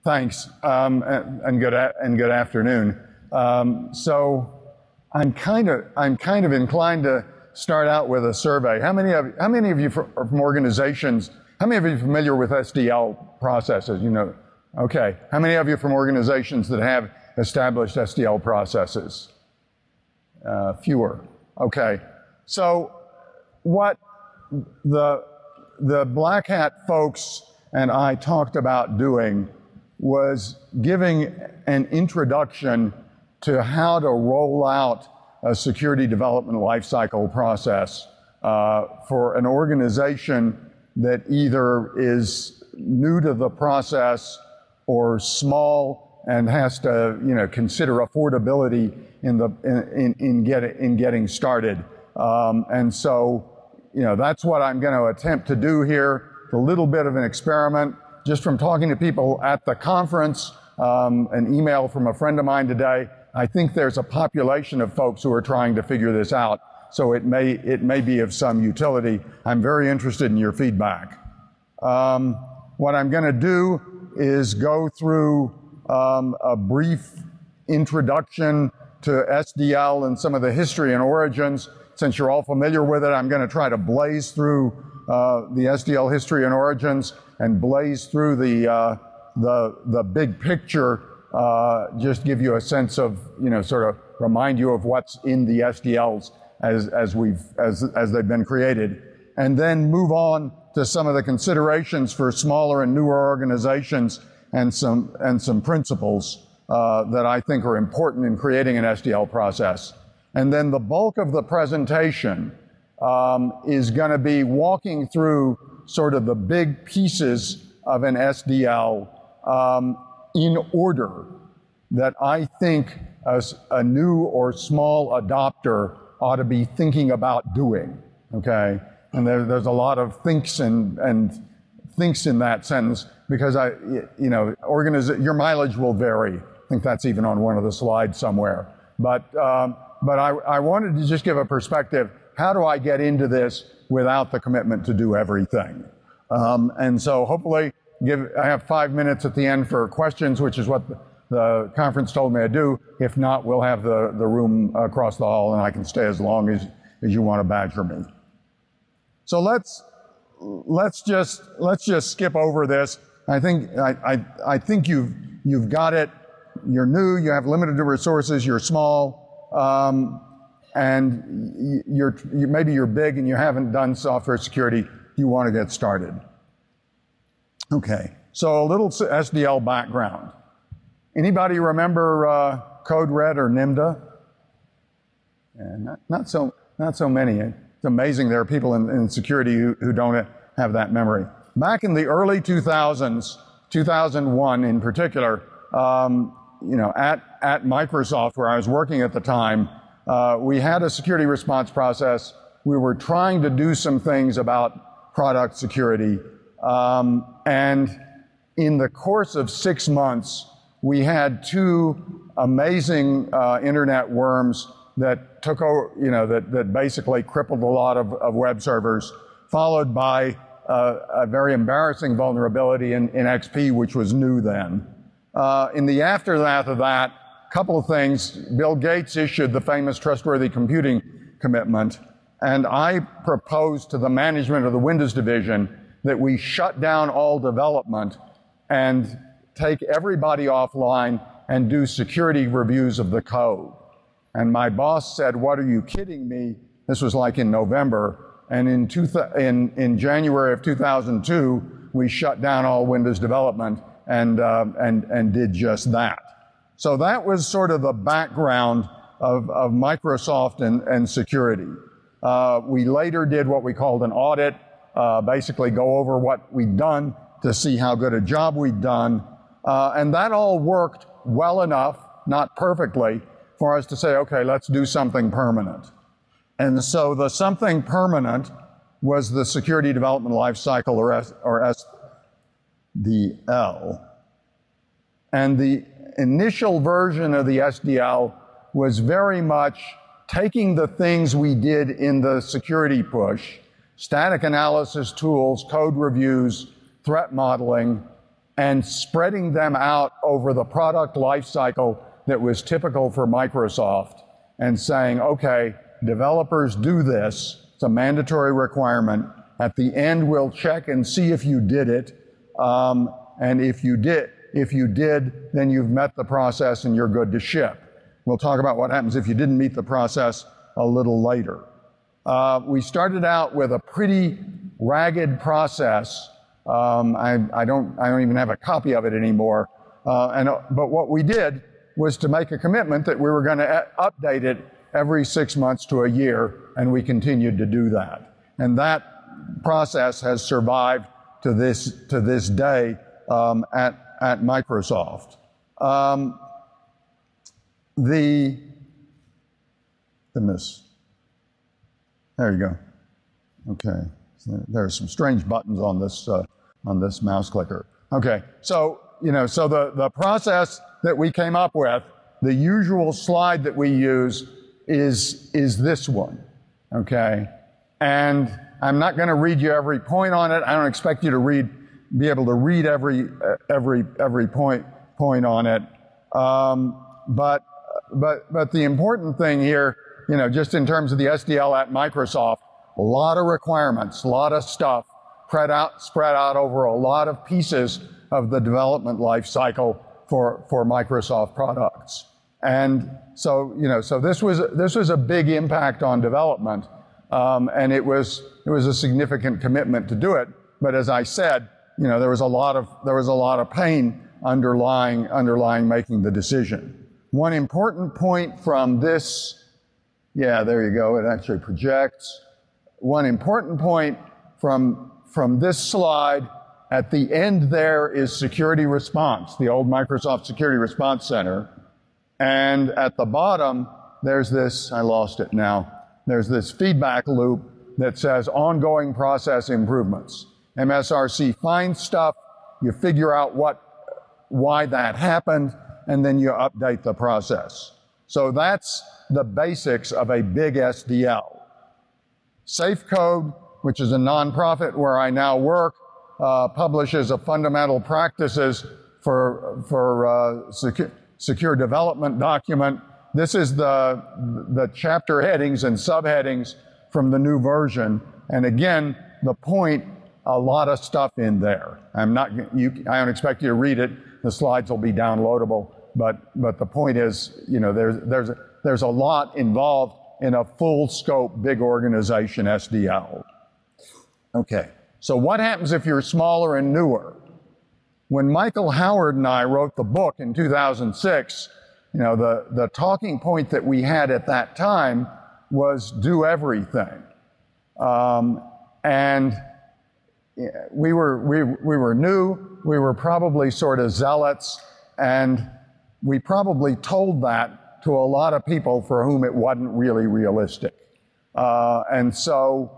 Thanks, and good afternoon. So I'm kind of inclined to start out with a survey. How many of you from organizations? How many of you are familiar with SDL processes? You know, okay. How many of you from organizations that have established SDL processes? Fewer. Okay. So what the Black Hat folks and I talked about doing was giving an introduction to how to roll out a security development lifecycle process for an organization that either is new to the process or small and has to, you know, consider affordability in getting started. And so, you know, that's what I'm going to attempt to do here. It's a little bit of an experiment. Just from talking to people at the conference, an email from a friend of mine today, I think there's a population of folks who are trying to figure this out, so it may be of some utility. I'm very interested in your feedback. What I'm going to do is go through a brief introduction to SDL and some of the history and origins. Since you're all familiar with it, I'm going to try to blaze through the SDL history and origins and blaze through the big picture, just give you a sense of, you know, sort of remind you of what's in the SDLs as they've been created, and then move on to some of the considerations for smaller and newer organizations and some principles that I think are important in creating an SDL process. And then the bulk of the presentation is going to be walking through sort of the big pieces of an SDL in order that I think a new or small adopter ought to be thinking about doing, okay? And there's a lot of thinks and thinks in that sentence because you know, your mileage will vary. I think that's even on one of the slides somewhere. But I wanted to just give a perspective. How do I get into this without the commitment to do everything? And so hopefully I have 5 minutes at the end for questions, which is what the conference told me to do. If not, we'll have the room across the hall and I can stay as long as you want to badger me. So let's just skip over this. I think you've got it. You're new, you have limited resources, you're small, and maybe you're big and you haven't done software security, you want to get started. Okay, so a little SDL background. Anybody remember Code Red or NIMDA? Yeah, not so many. It's amazing there are people in security who don't have that memory. Back in the early 2000s, 2001 in particular, you know, at Microsoft, where I was working at the time, we had a security response process. We were trying to do some things about product security. And in the course of 6 months, we had two amazing internet worms that took over, you know, that basically crippled a lot of web servers, followed by a very embarrassing vulnerability in XP, which was new then. In the aftermath of that, a couple of things. Bill Gates issued the famous Trustworthy Computing Commitment, and I proposed to the management of the Windows division that we shut down all development and take everybody offline and do security reviews of the code. And my boss said, "What, are you kidding me?" This was like in November. And in January of 2002, we shut down all Windows development and did just that. So that was sort of the background of Microsoft and security. We later did what we called an audit, basically go over what we'd done to see how good a job we'd done. And that all worked well enough, not perfectly, for us to say, okay, let's do something permanent. And so the something permanent was the Security Development Lifecycle, or SDL. And the initial version of the SDL was very much taking the things we did in the security push, static analysis tools, code reviews, threat modeling, and spreading them out over the product life cycle that was typical for Microsoft, and saying, okay, developers do this, it's a mandatory requirement. At the end, we'll check and see if you did it, and if you did, then you've met the process and you're good to ship. We'll talk about what happens if you didn't meet the process a little later. We started out with a pretty ragged process. I don't even have a copy of it anymore. But what we did was to make a commitment that we were going to update it every 6 months to a year, and we continued to do that. And that process has survived to this day at Microsoft. There you go. Okay, so there are some strange buttons on this mouse clicker. Okay, so so the process that we came up with, the usual slide that we use is this one. Okay, and I'm not going to read you every point on it. I don't expect you to be able to read every point on it. But the important thing here, just in terms of the SDL at Microsoft, a lot of requirements, a lot of stuff spread out over a lot of pieces of the development life cycle for Microsoft products. And so, so this was a big impact on development, and it was a significant commitment to do it. But as I said, there was a lot of pain underlying making the decision. One important point from this, yeah, there you go, it actually projects. One important point from this slide, at the end there is security response, the old Microsoft Security Response Center. And at the bottom, there's this, I lost it now, there's this feedback loop that says ongoing process improvements. MSRC finds stuff, you figure out why that happened, and then you update the process. So that's the basics of a big SDL. Safe Code, which is a nonprofit where I now work, publishes a fundamental practices for secure development document. This is the chapter headings and subheadings from the new version. And again, the point, a lot of stuff in there. I don't expect you to read it. The slides will be downloadable. But the point is, there's a lot involved in a full scope, big organization SDL. Okay, so what happens if you're smaller and newer? When Michael Howard and I wrote the book in 2006, the talking point that we had at that time was do everything. And we were new, we were probably sort of zealots, and we probably told that to a lot of people for whom it wasn't really realistic. And so,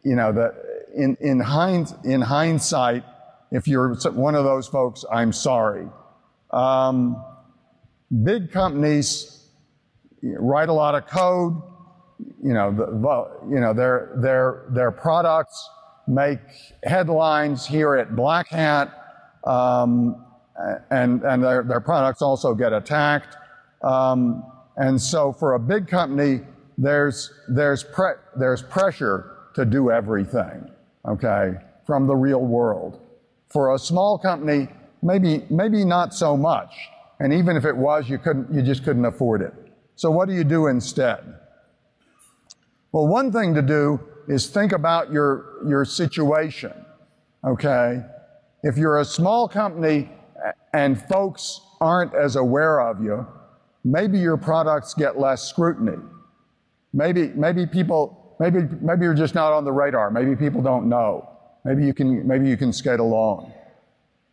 in hindsight, if you're one of those folks, I'm sorry. Big companies write a lot of code. Their products make headlines here at Black Hat, and their products also get attacked. And so for a big company, there's pressure to do everything, okay, from the real world. For a small company, maybe not so much. And even if it was, you just couldn't afford it. So what do you do instead? Well, one thing to do is think about your situation, okay? If you're a small company and folks aren't as aware of you, maybe your products get less scrutiny. Maybe you're just not on the radar. Maybe people don't know. Maybe you can skate along.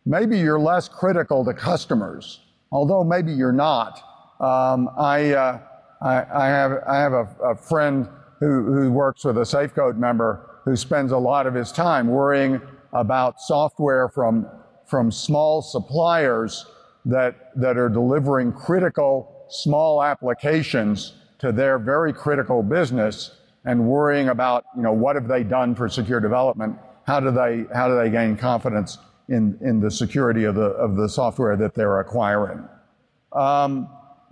Maybe you're less critical to customers, although maybe you're not. I have a friend who works with a SafeCode member who spends a lot of his time worrying about software from small suppliers that are delivering critical small applications to their very critical business, and worrying about, what have they done for secure development? How do they gain confidence in the security of the software that they're acquiring.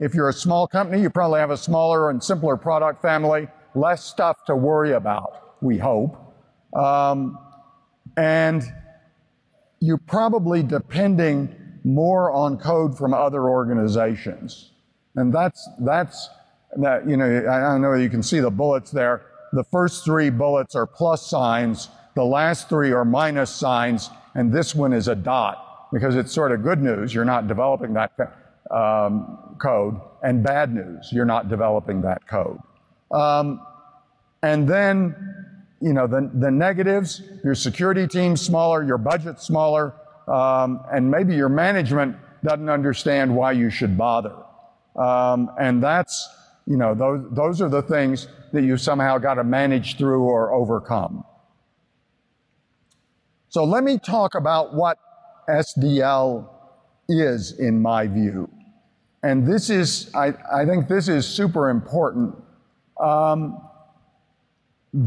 If you're a small company, you probably have a smaller and simpler product family, less stuff to worry about, we hope. And you're probably depending more on code from other organizations. And that's you know, I don't know if you can see the bullets there. The first 3 bullets are plus signs, the last 3 are minus signs, and this one is a dot, because it's sort of good news, you're not developing that code, and bad news, you're not developing that code. And then, you know, the negatives, your security team's smaller, your budget's smaller, and maybe your management doesn't understand why you should bother. And that's, you know, those are the things that you somehow got to manage through or overcome. So let me talk about what SDL is, in my view. And this is, I think this is super important. The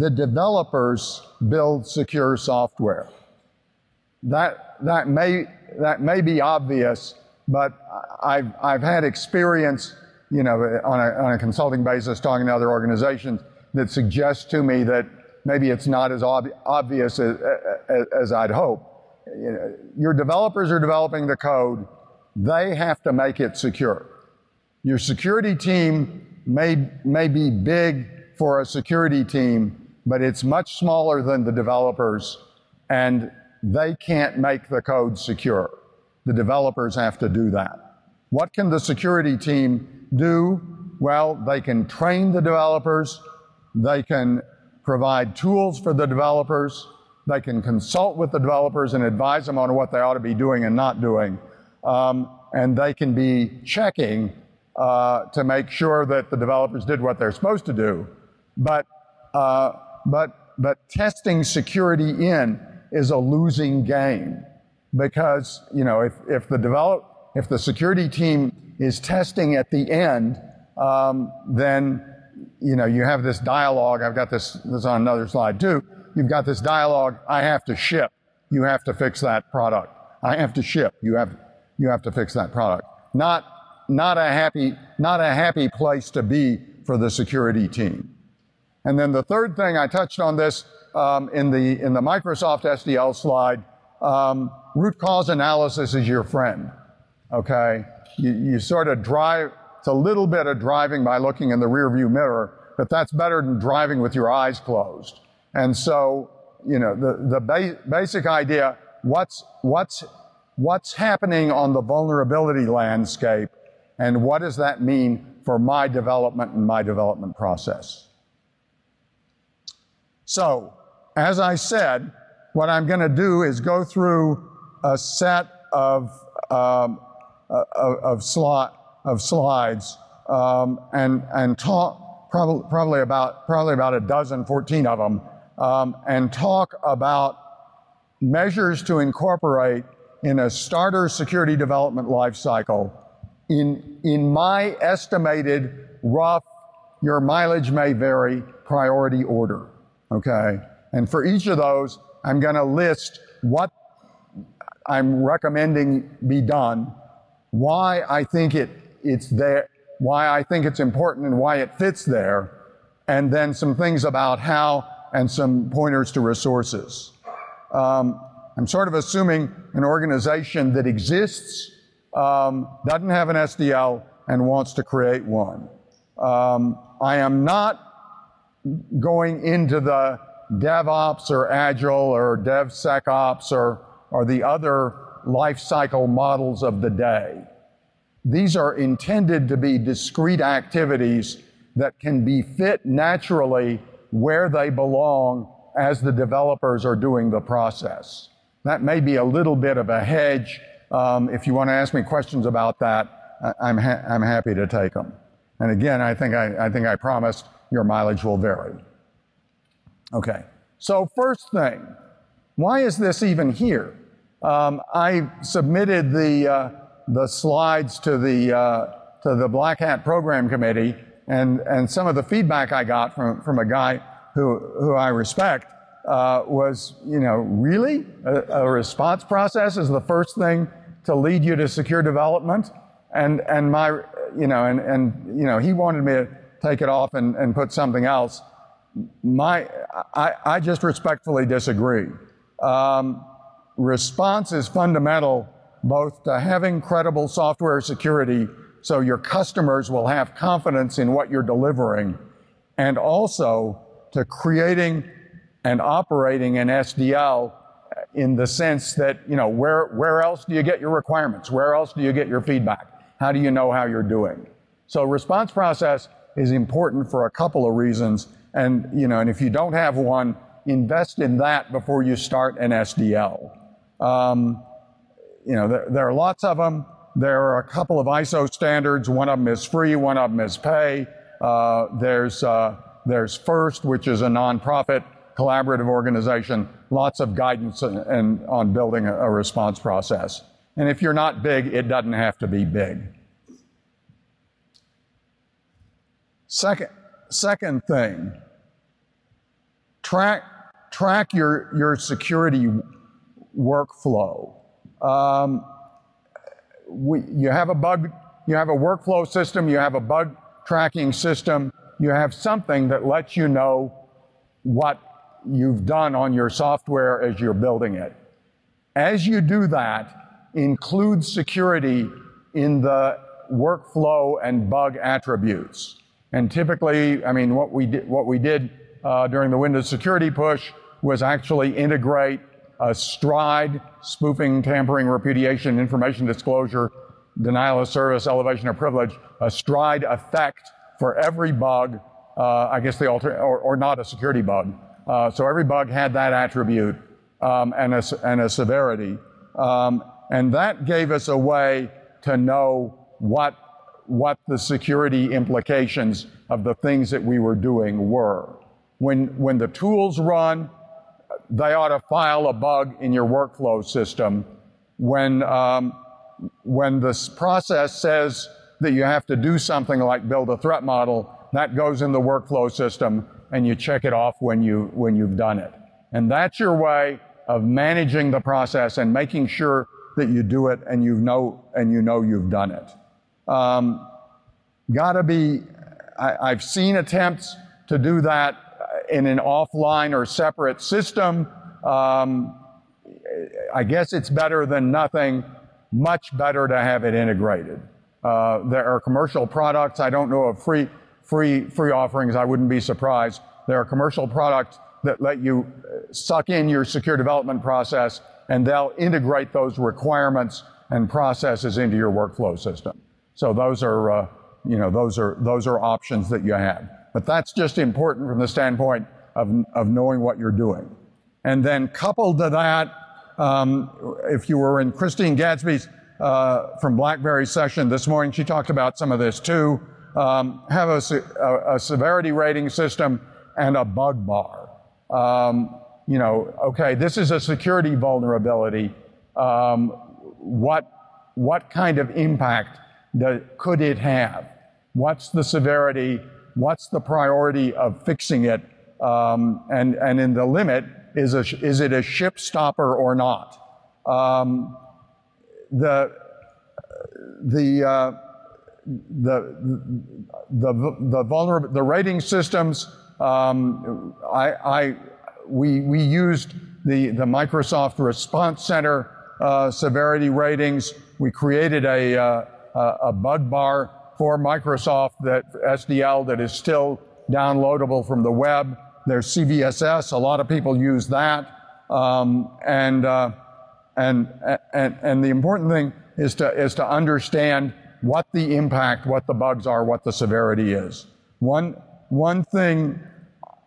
developers build secure software. That may be obvious, but I've had experience, you know, on a consulting basis, talking to other organizations, that suggests to me that maybe it's not as obvious as I'd hope. You know, your developers are developing the code. They have to make it secure. Your security team may be big for a security team, but it's much smaller than the developers, and they can't make the code secure. The developers have to do that. What can the security team do? Well, they can train the developers, they can provide tools for the developers, they can consult with the developers and advise them on what they ought to be doing and not doing, and they can be checking to make sure that the developers did what they're supposed to do. But testing security in is a losing game, because, you know, if the security team is testing at the end, then, you know, you have this dialogue. I've got this on another slide too. You've got this dialogue. I have to ship. You have to fix that product. I have to ship. You have to fix that product. Not a happy place to be for the security team. And then the third thing, I touched on this in the Microsoft SDL slide, root cause analysis is your friend, okay? You sort of drive, it's a little bit of driving by looking in the rearview mirror, but that's better than driving with your eyes closed. And so, you know, the basic idea, what's happening on the vulnerability landscape, and what does that mean for my development and my development process? So, as I said, what I'm going to do is go through a set of slides and talk probably about a dozen, 14 of them, and talk about measures to incorporate in a starter security development lifecycle in my estimated rough, your mileage may vary, priority order. Okay, and for each of those, I'm going to list what I'm recommending be done, why I think it's there, why I think it's important and why it fits there, and then some things about how and some pointers to resources. I'm sort of assuming an organization that exists, doesn't have an SDL, and wants to create one. I am not going into the DevOps or Agile or DevSecOps or the other life cycle models of the day. These are intended to be discrete activities that can be fit naturally where they belong as the developers are doing the process. That may be a little bit of a hedge. If you want to ask me questions about that, I'm happy to take them. And again, I think I promised your mileage will vary. Okay, so first thing, why is this even here? I submitted the slides to the Black Hat Program Committee, and some of the feedback I got from a guy who I respect was, really? A response process is the first thing to lead you to secure development? And he wanted me to take it off and put something else. I just respectfully disagree. Response is fundamental both to having credible software security so your customers will have confidence in what you're delivering, and also to creating and operating an SDL in the sense that, where else do you get your requirements? Where else do you get your feedback? How do you know how you're doing? So response process is important for a couple of reasons. And, and if you don't have one, invest in that before you start an SDL. There are lots of them. There are a couple of ISO standards. One of them is free, one of them is pay. There's FIRST, which is a nonprofit collaborative organization. Lots of guidance on building a response process. And if you're not big, it doesn't have to be big. Second thing, track your security workflow. You have a workflow system, you have a bug tracking system, you have something that lets you know what you've done on your software as you're building it. As you do that, include security in the workflow and bug attributes. And typically, what we did during the Windows security push was actually integrate a STRIDE, spoofing, tampering, repudiation, information disclosure, denial of service, elevation of privilege, a STRIDE effect for every bug, or not a security bug. So every bug had that attribute and a severity. And that gave us a way to know what the security implications of the things that we were doing were. When the tools run, they ought to file a bug in your workflow system. When this process says that you have to do something like build a threat model, that goes in the workflow system, and you check it off when you've done it. And that's your way of managing the process and making sure that you do it and you know you've done it. I've seen attempts to do that in an offline or separate system. I guess it's better than nothing. Much better to have it integrated. There are commercial products. I don't know of free offerings. I wouldn't be surprised. There are commercial products that let you suck in your secure development process, and they'll integrate those requirements and processes into your workflow system. So those are options that you have. But that's just important from the standpoint of knowing what you're doing. And then coupled to that, if you were in Christine Gadsby's from BlackBerry session this morning, she talked about some of this too. Have a severity rating system and a bug bar. Okay, this is a security vulnerability. What kind of impact could it have? What's the severity? What's the priority of fixing it? And in the limit, is it a ship stopper or not? The rating systems, we used the Microsoft Response Center severity ratings. We created a bug bar for Microsoft SDL that is still downloadable from the web. There's CVSS. A lot of people use that. And the important thing is to understand what the impact, what the bugs are, what the severity is. One thing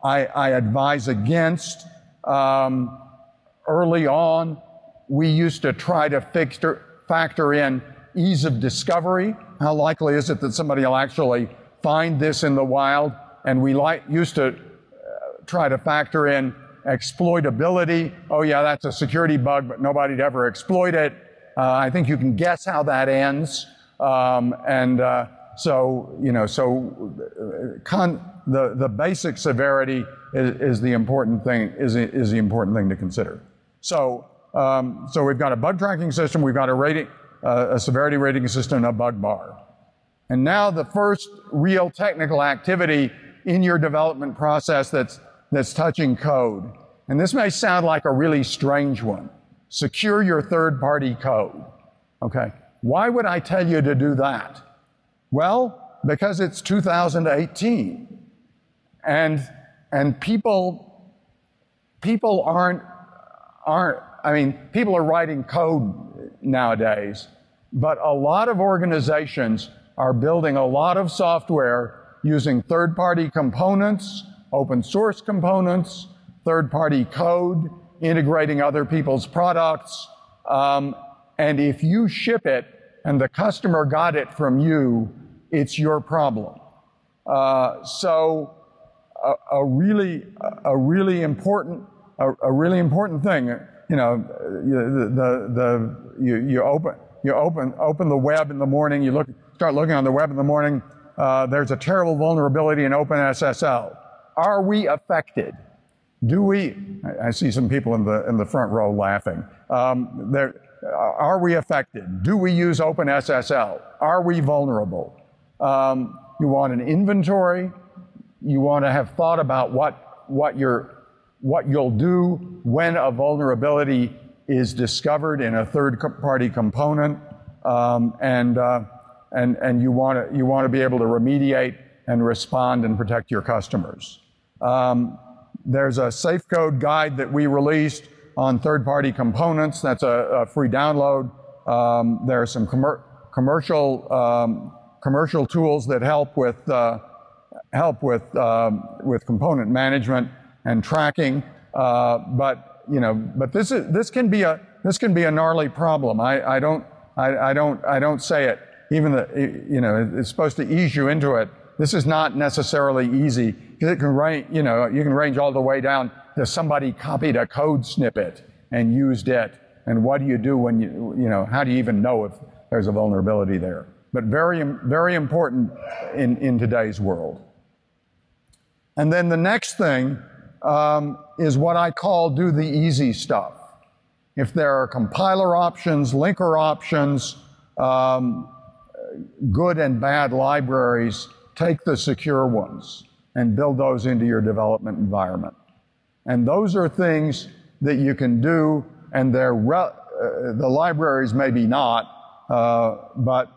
I advise against, early on, we used to try to factor in ease of discovery. How likely is it that somebody will actually find this in the wild? And we used to try to factor in exploitability. Oh yeah, that's a security bug, but nobody'd ever exploit it. I think you can guess how that ends. The basic severity is the important thing, is the important thing to consider. So, so we've got a bug tracking system, we've got a severity rating system, and a bug bar. And now the first real technical activity in your development process that's touching code. And this may sound like a really strange one. Secure your third-party code. Okay. Why would I tell you to do that? Well, because it's 2018. And people aren't, I mean, people are writing code nowadays, but a lot of organizations are building a lot of software using third-party components, open source components, third-party code, integrating other people's products. And if you ship it and the customer got it from you, it's your problem. So a really important thing, you know, you open the web in the morning, start looking on the web in the morning, there's a terrible vulnerability in OpenSSL. Are we affected? Do we, I see some people in the front row laughing. Are we affected? Do we use OpenSSL? Are we vulnerable? You want an inventory. You want to have thought about what you'll do when a vulnerability is discovered in a third-party component, and you want to be able to remediate and respond and protect your customers. There's a safe code guide that we released on third-party components. That's a free download. There are some commercial tools that help with component management and tracking. But this can be a gnarly problem. I don't say it. Even it's supposed to ease you into it. This is not necessarily easy, because it can range, you can range all the way down to somebody copied a code snippet and used it. And what do you do when how do you even know if there's a vulnerability there? But very, very important in today's world. And then the next thing is what I call do the easy stuff. If there are compiler options, linker options, good and bad libraries, take the secure ones and build those into your development environment. And those are things that you can do, and the libraries maybe not, but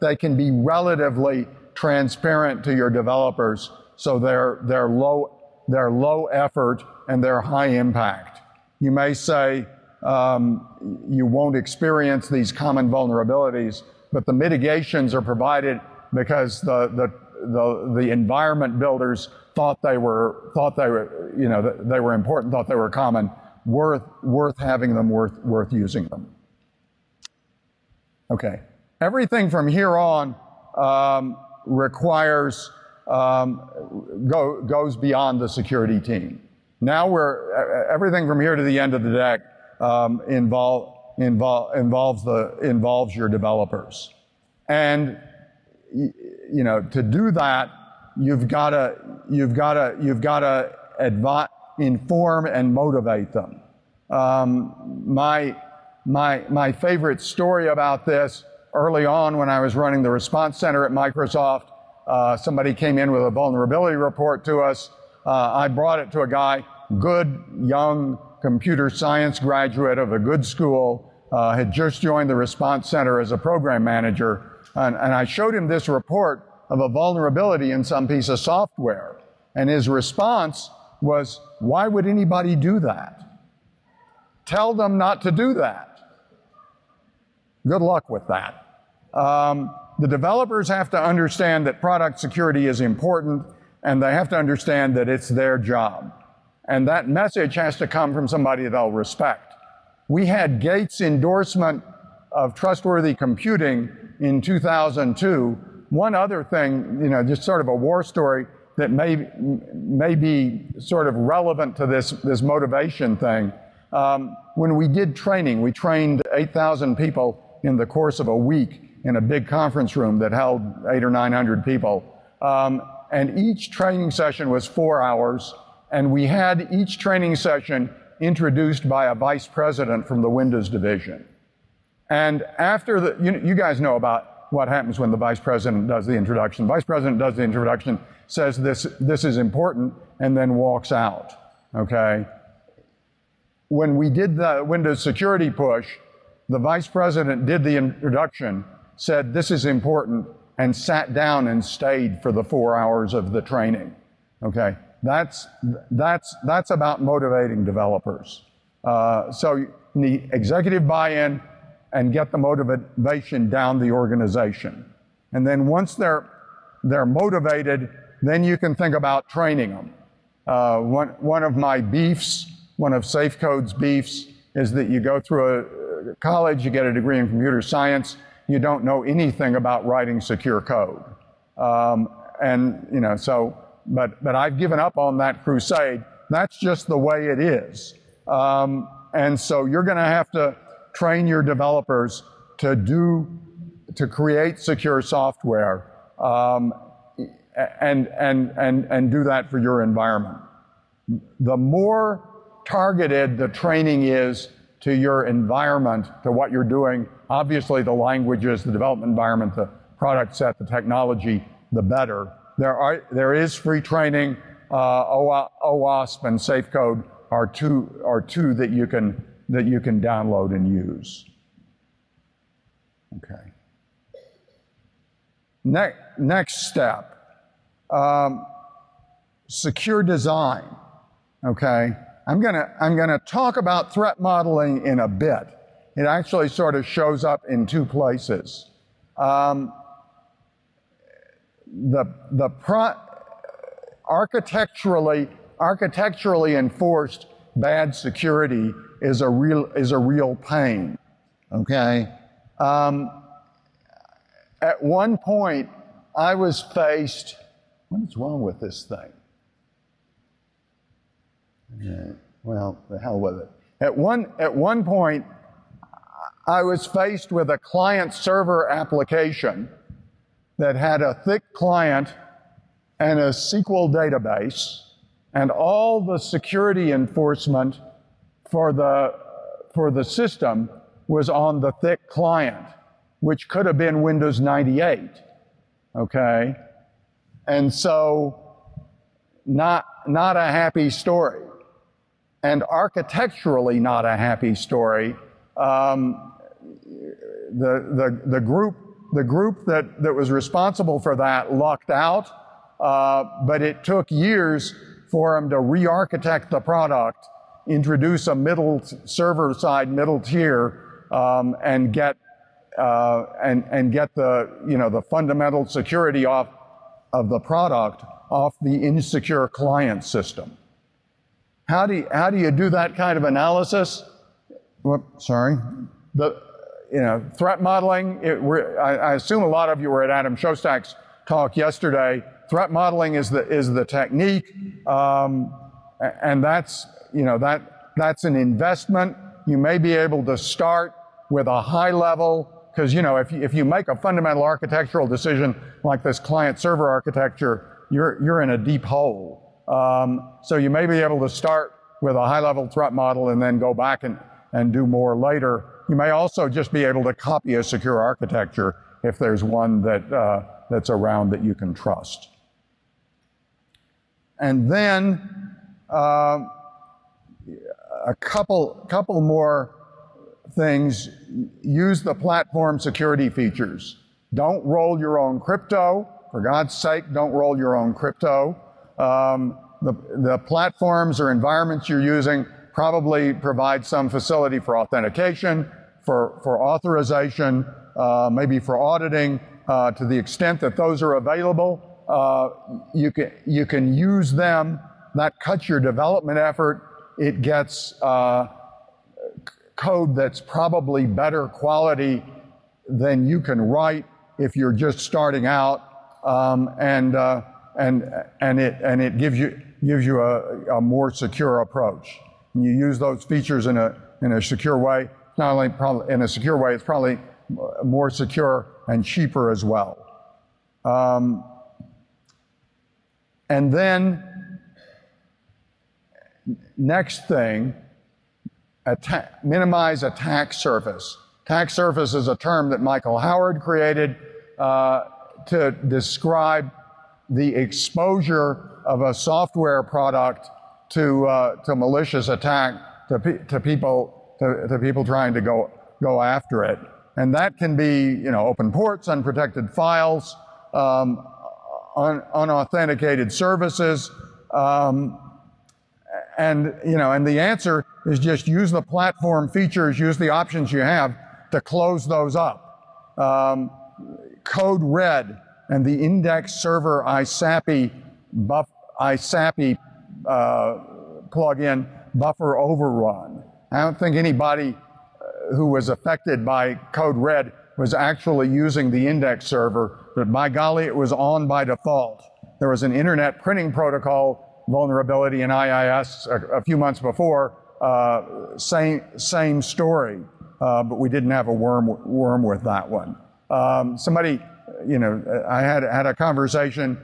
they can be relatively transparent to your developers, so they're low effort and they're high impact. You may say you won't experience these common vulnerabilities, but the mitigations are provided because the environment builders thought they were important, thought they were common, worth having them, worth using them. Okay, everything from here on requires goes beyond the security team. Now everything from here to the end of the deck involves your developers, and to do that, you've got to inform and motivate them. My favorite story about this, early on when I was running the response center at Microsoft, somebody came in with a vulnerability report to us. I brought it to a guy, good young computer science graduate of a good school, had just joined the response center as a program manager, and I showed him this report of a vulnerability in some piece of software. And his response was, why would anybody do that? Tell them not to do that. Good luck with that. The developers have to understand that product security is important, and they have to understand that it's their job. And that message has to come from somebody they'll respect. We had Gates' endorsement of trustworthy computing in 2002. One other thing, just sort of a war story that may be sort of relevant to this motivation thing. When we did training, we trained 8,000 people in the course of a week in a big conference room that held 800 or 900 people. and each training session was 4 hours, and we had each training session introduced by a vice president from the Windows division. And after the, you guys know about what happens when the vice president does the introduction. The vice president does the introduction, says this is important, and then walks out, okay? When we did the Windows security push, the vice president did the introduction, said this is important, and sat down and stayed for the 4 hours of the training, okay? That's about motivating developers. So you need executive buy-in and get the motivation down the organization. And then once they're motivated, then you can think about training them. One of my beefs, one of SafeCode's beefs, is that you go through a college, you get a degree in computer science, you don't know anything about writing secure code. And you know, so, but I've given up on that crusade. That's just the way it is. And so you're gonna have to train your developers to create secure software, and do that for your environment. The more targeted the training is to your environment, to what you're doing, obviously the languages, the development environment, the product set, the technology, the better. There is free training. OWASP and SafeCode are two that you can download and use. Okay. Next step, SECUR Design. Okay. I'm gonna talk about threat modeling in a bit. It actually sort of shows up in two places. Architecturally enforced bad security is a real pain. Okay. At one point, I was faced. What is wrong with this thing? Okay, well, the hell with it. At one point, I was faced with a client-server application that had a thick client and a SQL database, and all the security enforcement for the system was on the thick client, which could have been Windows 98. Okay, and so not a happy story. And architecturally not a happy story. The group that was responsible for that lucked out, but it took years for them to re-architect the product, introduce a server-side middle tier, and get the fundamental security of the product off the insecure client system. How do you do that kind of analysis? Sorry. Threat modeling. I assume a lot of you were at Adam Shostak's talk yesterday. Threat modeling is the technique, and that's an investment. You may be able to start with a high level, because if you make a fundamental architectural decision like this client-server architecture, you're in a deep hole. So you may be able to start with a high-level threat model and then go back and do more later. You may also just be able to copy a secure architecture if there's one that's around that you can trust. And then a couple more things. Use the platform security features. Don't roll your own crypto. For God's sake, don't roll your own crypto. The platforms or environments you're using probably provide some facility for authentication, for authorization, maybe for auditing. To the extent that those are available, you can use them. That cuts your development effort. It gets code that's probably better quality than you can write if you're just starting out, and it gives you a more secure approach. And you use those features in a secure way. Not only probably in a secure way, it's probably more secure and cheaper as well. And then, next thing, minimize attack surface. Attack surface is a term that Michael Howard created to describe the exposure of a software product to malicious attack, to people trying to go after it. And that can be, open ports, unprotected files, unauthenticated services, and the answer is just use the platform features, use the options you have to close those up. Code Red and the index server ISAPI plugin buffer overrun. I don't think anybody who was affected by Code Red was actually using the index server, but by golly, it was on by default. There was an internet printing protocol vulnerability in IIS a few months before, same story, but we didn't have a worm with that one. Somebody, I had a conversation,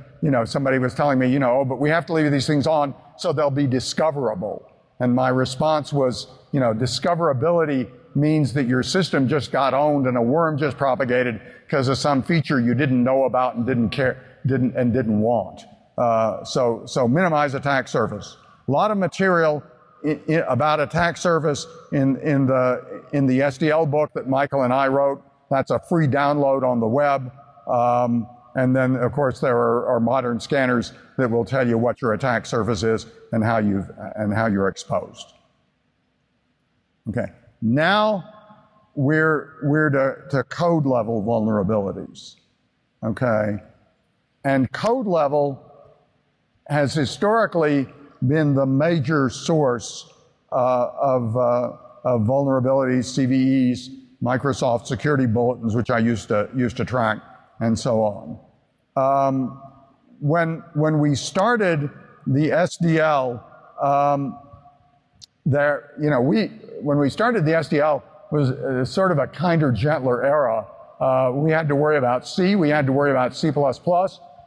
somebody was telling me, oh, but we have to leave these things on so they'll be discoverable. And my response was, discoverability means that your system just got owned and a worm just propagated because of some feature you didn't know about and didn't want. So minimize attack surface. A lot of material about attack surface in the SDL book that Michael and I wrote. That's a free download on the web. And then, of course, there are modern scanners that will tell you what your attack surface is and how you're exposed. Okay. Now we're to code level vulnerabilities. Okay. And code level has historically been the major source of vulnerabilities, CVEs, Microsoft security bulletins, which I used to track, and so on. When we started the SDL, when we started the SDL was sort of a kinder, gentler era. We had to worry about C, we had to worry about C++,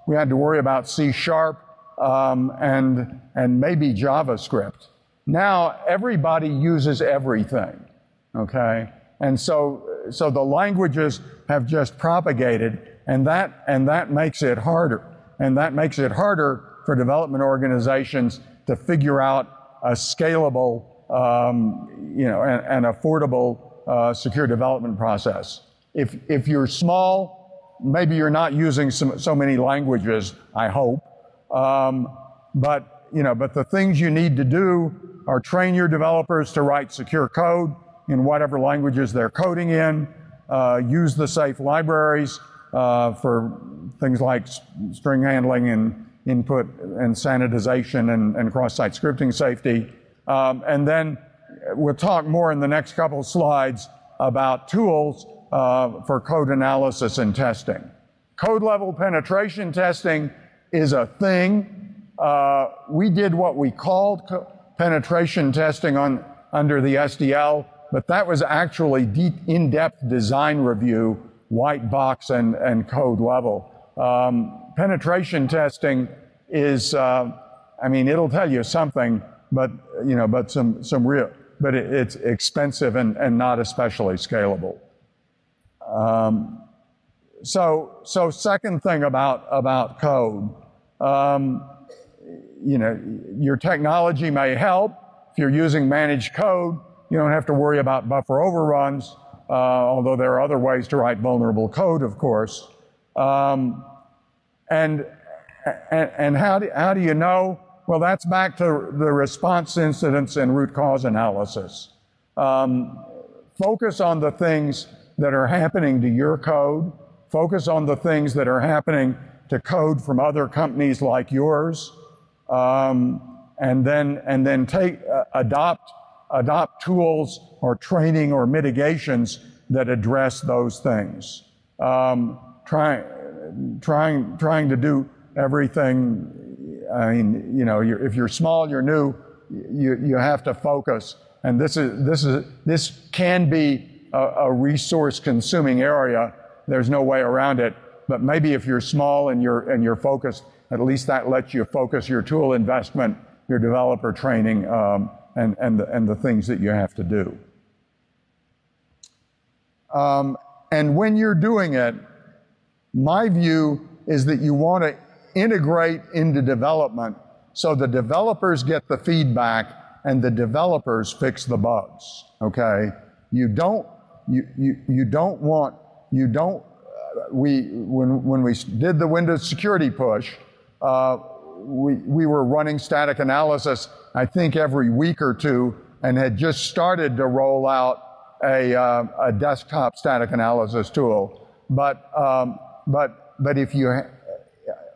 we had to worry about C#, and maybe JavaScript. Now everybody uses everything, okay? And so the languages have just propagated, and that makes it harder. And that makes it harder for development organizations to figure out a scalable, and affordable secure development process. If you're small, maybe you're not using so many languages, I hope. But the things you need to do are train your developers to write secure code in whatever languages they're coding in, use the safe libraries for things like string handling and input and sanitization and cross-site scripting safety. And then we'll talk more in the next couple of slides about tools for code analysis and testing. Code level penetration testing is a thing. We did what we called penetration testing under the SDL, but that was actually deep, in-depth design review, white box and code level. Penetration testing is, it'll tell you something, but it's expensive and not especially scalable. So second thing about code, your technology may help. If you're using managed code, you don't have to worry about buffer overruns, although there are other ways to write vulnerable code, of course. And how do you know? Well, that's back to the response incidents and root cause analysis. Focus on the things that are happening to your code. Focus on the things that are happening to code from other companies like yours. And then adopt tools or training or mitigations that address those things. Trying to do everything. If you're small, you're new, you have to focus. And this can be a resource-consuming area. There's no way around it. But maybe if you're small and you're focused, at least that lets you focus your tool investment, your developer training, and the things that you have to do. And when you're doing it, my view is that you want to integrate into development so the developers get the feedback and the developers fix the bugs, okay? When we did the Windows security push, we were running static analysis, I think every week or two, and had just started to roll out a desktop static analysis tool. But if you,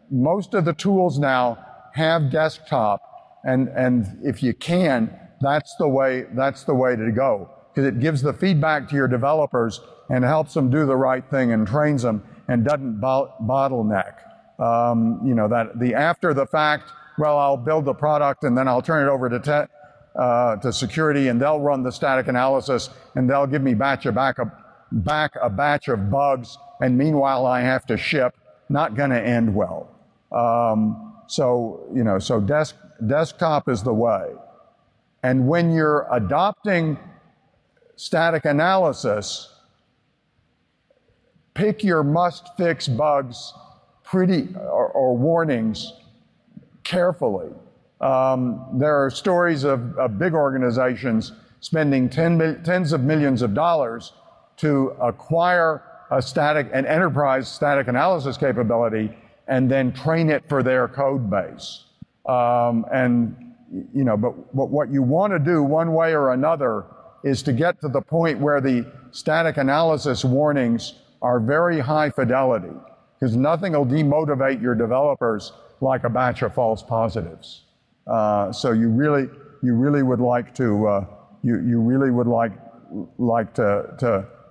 most of the tools now have desktop, and if you can, that's the way to go, because it gives the feedback to your developers and helps them do the right thing and trains them and doesn't bottleneck. You know, that the after the fact, well, I'll build the product and then I'll turn it over to security and they'll run the static analysis and they'll give me back a batch of bugs, and meanwhile I have to ship, not going to end well. So, you know, so desktop is the way. And when you're adopting static analysis, pick your must-fix bugs or warnings carefully. There are stories of big organizations spending tens of millions of dollars to acquire an enterprise static analysis capability and then train it for their code base. And, you know, but what you want to do one way or another is to get to the point where the static analysis warnings are very high fidelity, because nothing will demotivate your developers like a batch of false positives. So you really would like to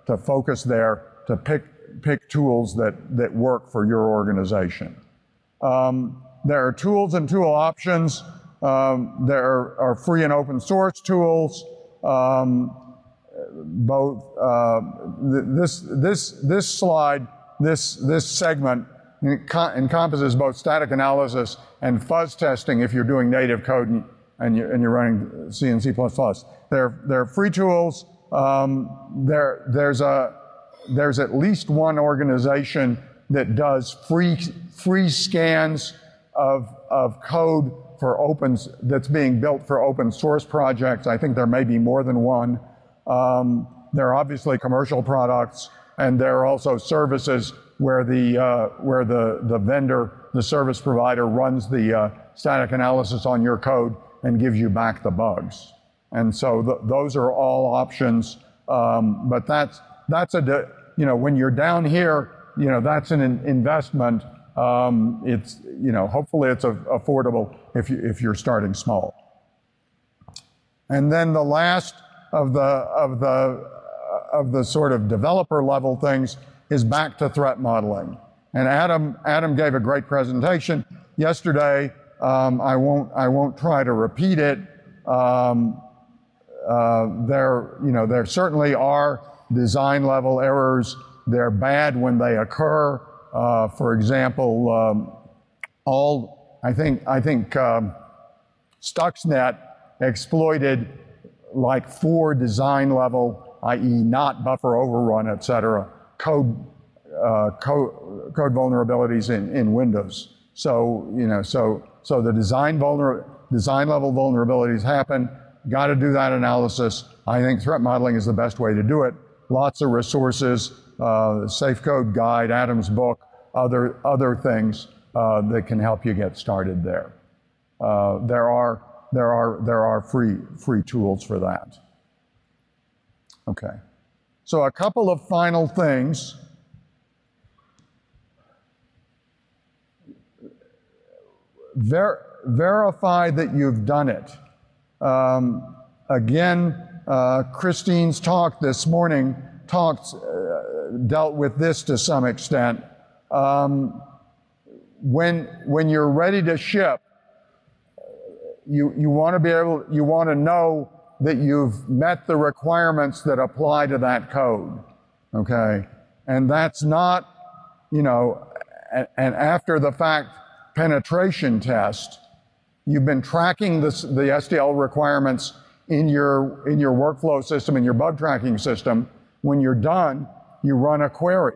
to focus there, to pick tools that work for your organization. There are tools and tool options. There are free and open source tools. This slide, this segment encompasses both static analysis and fuzz testing if you're doing native code and you're running C and C++. They're free tools. There's at least one organization that does free scans of code for that's being built for open source projects. I think there may be more than one. There are obviously commercial products, and there are also services where the vendor, the service provider, runs the static analysis on your code and gives you back the bugs. And so those are all options. But that's you know, when you're down here, you know, that's an investment. It's, you know, hopefully it's affordable if you're starting small. And then the last of the sort of developer level things is back to threat modeling. And Adam gave a great presentation yesterday. I won't try to repeat it. There certainly are design level errors. They're bad when they occur. For example, I think Stuxnet exploited like 4 design level, i.e. not buffer overrun, et cetera, code vulnerabilities in Windows. So, you know, so the design level vulnerabilities happen. Got to do that analysis. I think threat modeling is the best way to do it. Lots of resources, Safe Code Guide, Adam's book, other things that can help you get started there. There are free tools for that. Okay. So a couple of final things. Verify that you've done it. Again, Christine's talk this morning dealt with this to some extent. When you're ready to ship, you want to know that you've met the requirements that apply to that code, okay? And that's not, you know, and after the fact penetration test, you've been tracking the SDL requirements in your workflow system, in your bug tracking system. When you're done, you run a query.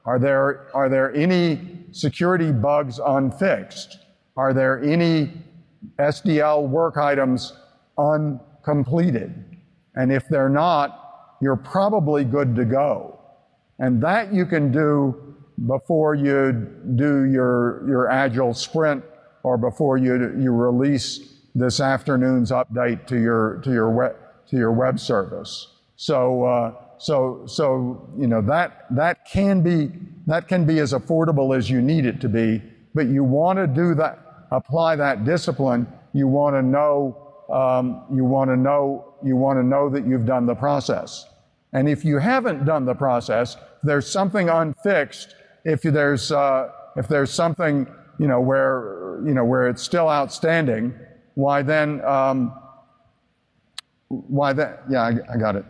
Are there any security bugs unfixed? Are there any SDL work items uncompleted? And if they're not, you're probably good to go. And that you can do before you do your agile sprint or before you release this afternoon's update to your web service. So you know, that can be as affordable as you need it to be, but you want to do that, apply that discipline. You want to know that you've done the process. And if you haven't done the process, there's something unfixed. If there's something, you know, where it's still outstanding, why then? Yeah, I got it.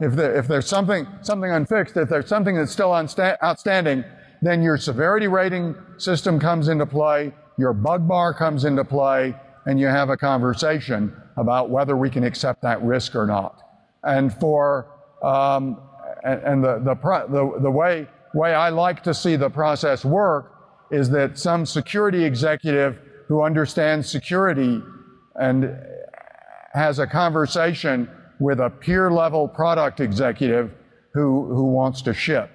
If there's something unfixed, if there's something that's still outstanding, then your severity rating system comes into play, your bug bar comes into play, and you have a conversation about whether we can accept that risk or not. And the way I like to see the process work is that some security executive who understands security and has a conversation with a peer-level product executive who wants to ship,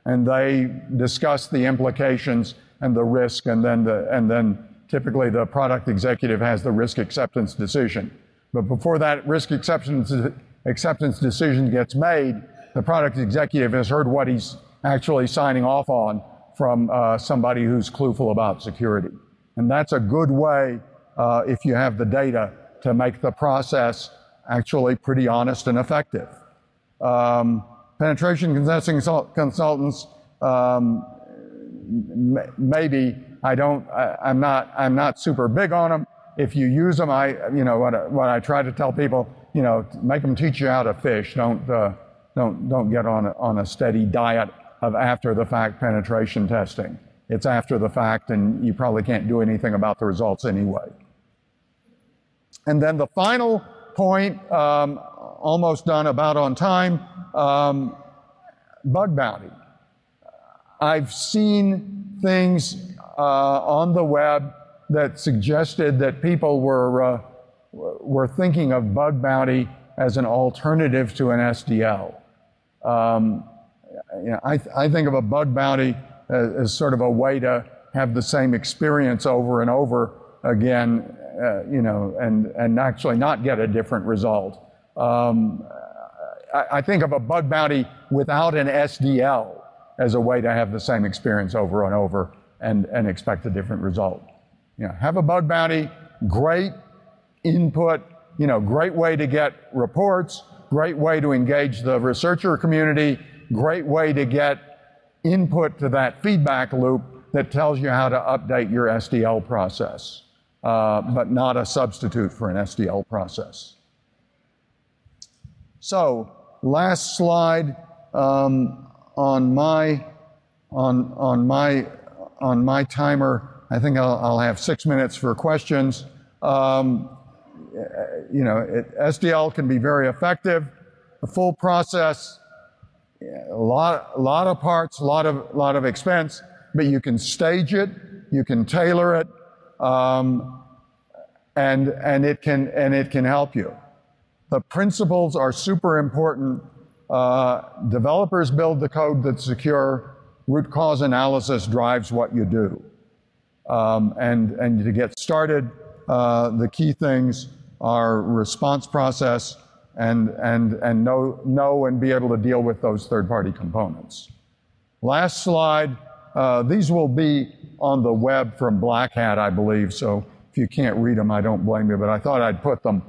and they discuss the implications and the risk, and then typically the product executive has the risk acceptance decision. But before that risk acceptance decision gets made, the product executive has heard what he's actually signing off on from somebody who's clueful about security. And that's a good way, if you have the data, to make the process actually pretty honest and effective. Penetration testing consultants, maybe. I'm not super big on them. If you use them, what I try to tell people, you know, make them teach you how to fish. Don't get on a steady diet of after the fact penetration testing. It's after the fact, and you probably can't do anything about the results anyway. And then the final point, almost done, about on time, bug bounty. I've seen things on the web that suggested that people were thinking of bug bounty as an alternative to an SDL. You know, I think of a bug bounty as sort of a way to have the same experience over and over again, you know, and actually not get a different result. I think of a bug bounty without an SDL as a way to have the same experience over and over and expect a different result. You know, have a bug bounty, great input, you know, great way to get reports, great way to engage the researcher community, great way to get input to that feedback loop that tells you how to update your SDL process, but not a substitute for an SDL process. So, last slide on my timer. I think I'll have 6 minutes for questions. You know, SDL can be very effective. The full process, a lot of parts, a lot of expense, but you can stage it, you can tailor it, and it can help you. The principles are super important. Developers build the code that's secure. Root cause analysis drives what you do. And to get started, the key things are response process and know and be able to deal with those third-party components. Last slide. These will be on the web from Black Hat, I believe. So if you can't read them, I don't blame you. But I thought I'd put them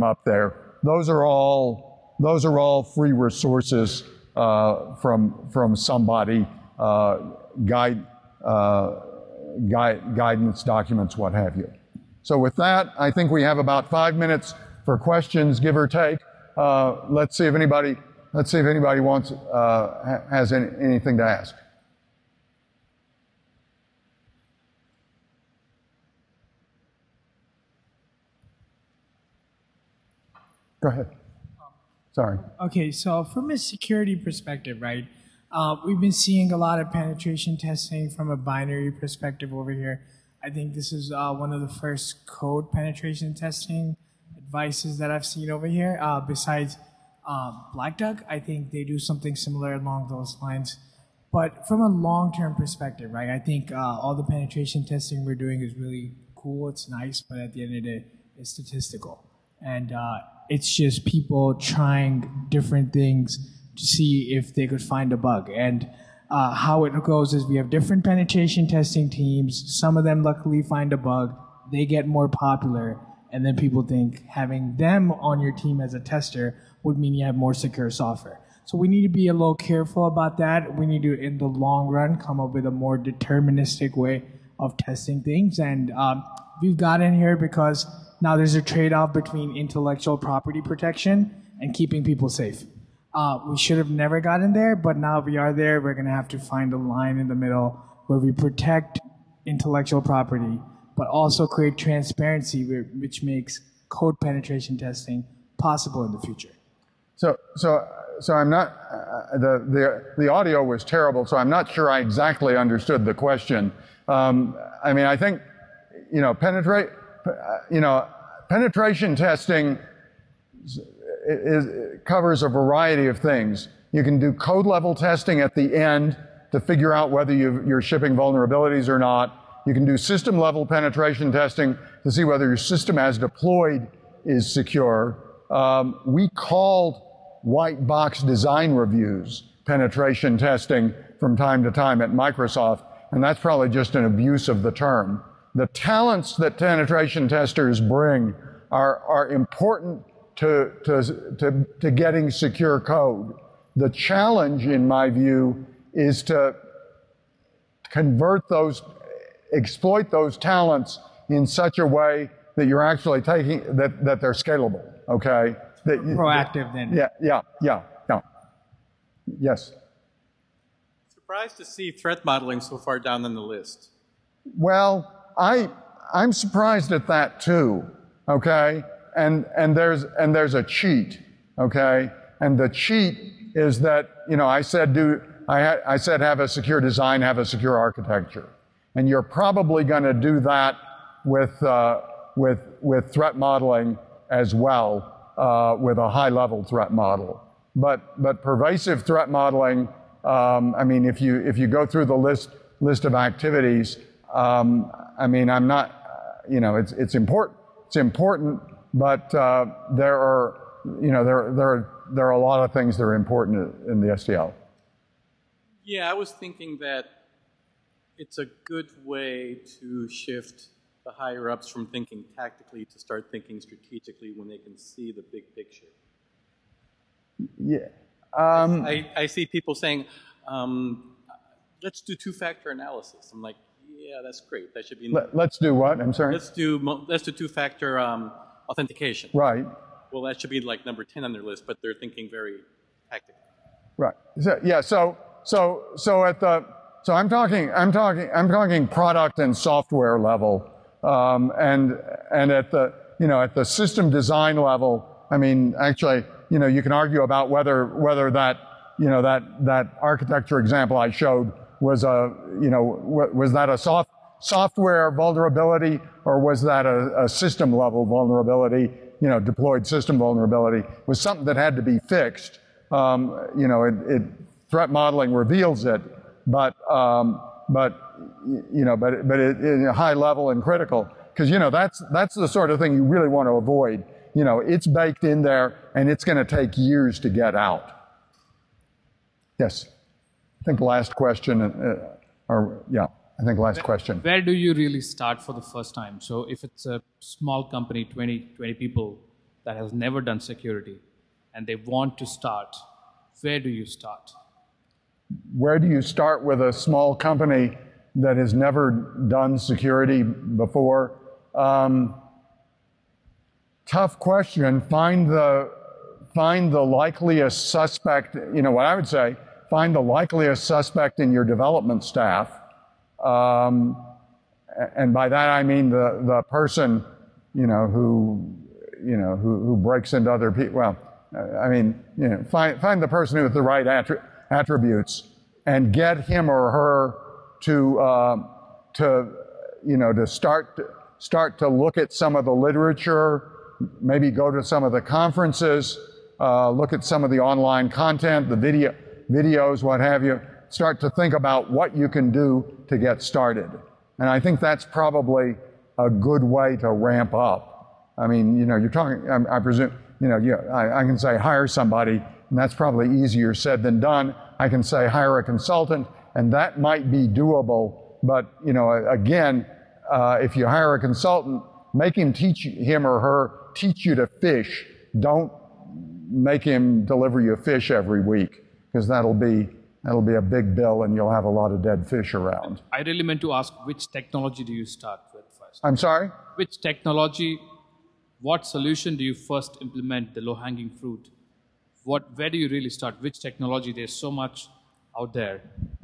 up there. Those are all free resources from somebody, guidance documents, what have you. So with that, I think we have about 5 minutes for questions, give or take. Let's see if anybody wants has anything to ask. Go ahead. Sorry. Okay, so from a security perspective, right, we've been seeing a lot of penetration testing from a binary perspective over here. I think this is one of the first code penetration testing advices that I've seen over here. Besides Black Duck, I think they do something similar along those lines. But from a long-term perspective, right, I think all the penetration testing we're doing is really cool. It's nice, but at the end of the day, it's statistical. And it's just people trying different things to see if they could find a bug. And how it goes is we have different penetration testing teams. Some of them luckily find a bug. They get more popular. And then people think having them on your team as a tester would mean you have more secure software. So we need to be a little careful about that. We need to, in the long run, come up with a more deterministic way of testing things. And we've gotten here because now there's a trade-off between intellectual property protection and keeping people safe. We should have never gotten there, but now we are there. We're going to have to find a line in the middle where we protect intellectual property, but also create transparency, which makes code penetration testing possible in the future. So I'm not, the audio was terrible, so I'm not sure I exactly understood the question. I mean, I think, penetration testing covers a variety of things. You can do code level testing at the end to figure out whether you're shipping vulnerabilities or not. You can do system level penetration testing to see whether your system as deployed is secure. We called white box design reviews penetration testing from time to time at Microsoft, and that's probably just an abuse of the term. The talents that penetration testers bring are important to getting secure code. The challenge, in my view, is to exploit those talents in such a way that you're actually that they're scalable, okay? Proactive then. Yeah. Yes. Surprised to see threat modeling so far down on the list. Well, I'm surprised at that too, okay? And there's a cheat, okay? And the cheat is that, I said have a secure design, have a secure architecture. And you're probably going to do that with threat modeling as well, with a high-level threat model. But pervasive threat modeling, I mean, if you go through the list of activities, I mean, I'm not, it's important. It's important, but there are a lot of things that are important in the SDL. Yeah, I was thinking that it's a good way to shift the higher-ups from thinking tactically to start thinking strategically when they can see the big picture. Yeah. I see people saying, let's do two-factor analysis. I'm like, yeah, that's great. That should be. Let's do what? I'm sorry. Let's do two-factor authentication. Right. Well, that should be like number 10 on their list, but they're thinking very tactically. Right. So I'm talking product and software level, and at the system design level. I mean, actually, you can argue about whether that architecture example I showed was that a software vulnerability, or was that a system level vulnerability, deployed system vulnerability, was something that had to be fixed. Threat modeling reveals it, but it high level and critical, because that's the sort of thing you really want to avoid. It's baked in there, and it's going to take years to get out. Yes, I think last question, I think last question. Where do you really start for the first time? So if it's a small company, 20 people that has never done security, and they want to start, where do you start? Where do you start with a small company that has never done security before? Tough question. Find the likeliest suspect. What I would say, find the likeliest suspect in your development staff. And by that I mean the person, who who breaks into other people. Well, I mean, find the person with the right attributes and get him or her to start to look at some of the literature, maybe go to some of the conferences, look at some of the online content, the videos, what have you. Start to think about what you can do to get started. And I think that's probably a good way to ramp up. I mean, you're talking, I presume, I can say hire somebody, and that's probably easier said than done. I can say hire a consultant, and that might be doable. But, again, if you hire a consultant, make him or her teach you to fish. Don't make him deliver you a fish every week, because that'll be a big bill and you'll have a lot of dead fish around. I really meant to ask, which technology do you start with first? I'm sorry? Which technology, what solution do you first implement, the low-hanging fruit? Where do you really start? Which technology? There's so much out there.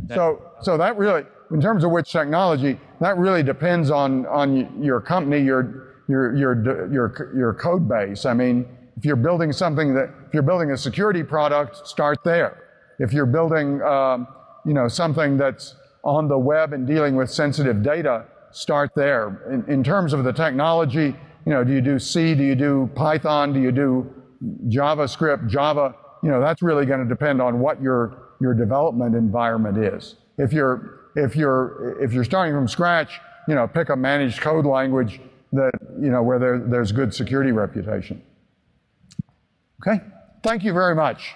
So that really, in terms of which technology, that really depends on your company, your code base. I mean, if you're building a security product, start there. If you're building, something that's on the web and dealing with sensitive data, start there. In terms of the technology, do you do C? Do you do Python? Do you do JavaScript, Java? That's really going to depend on what your development environment is. If you're starting from scratch, pick a managed code language that where there's good security reputation. Okay, thank you very much.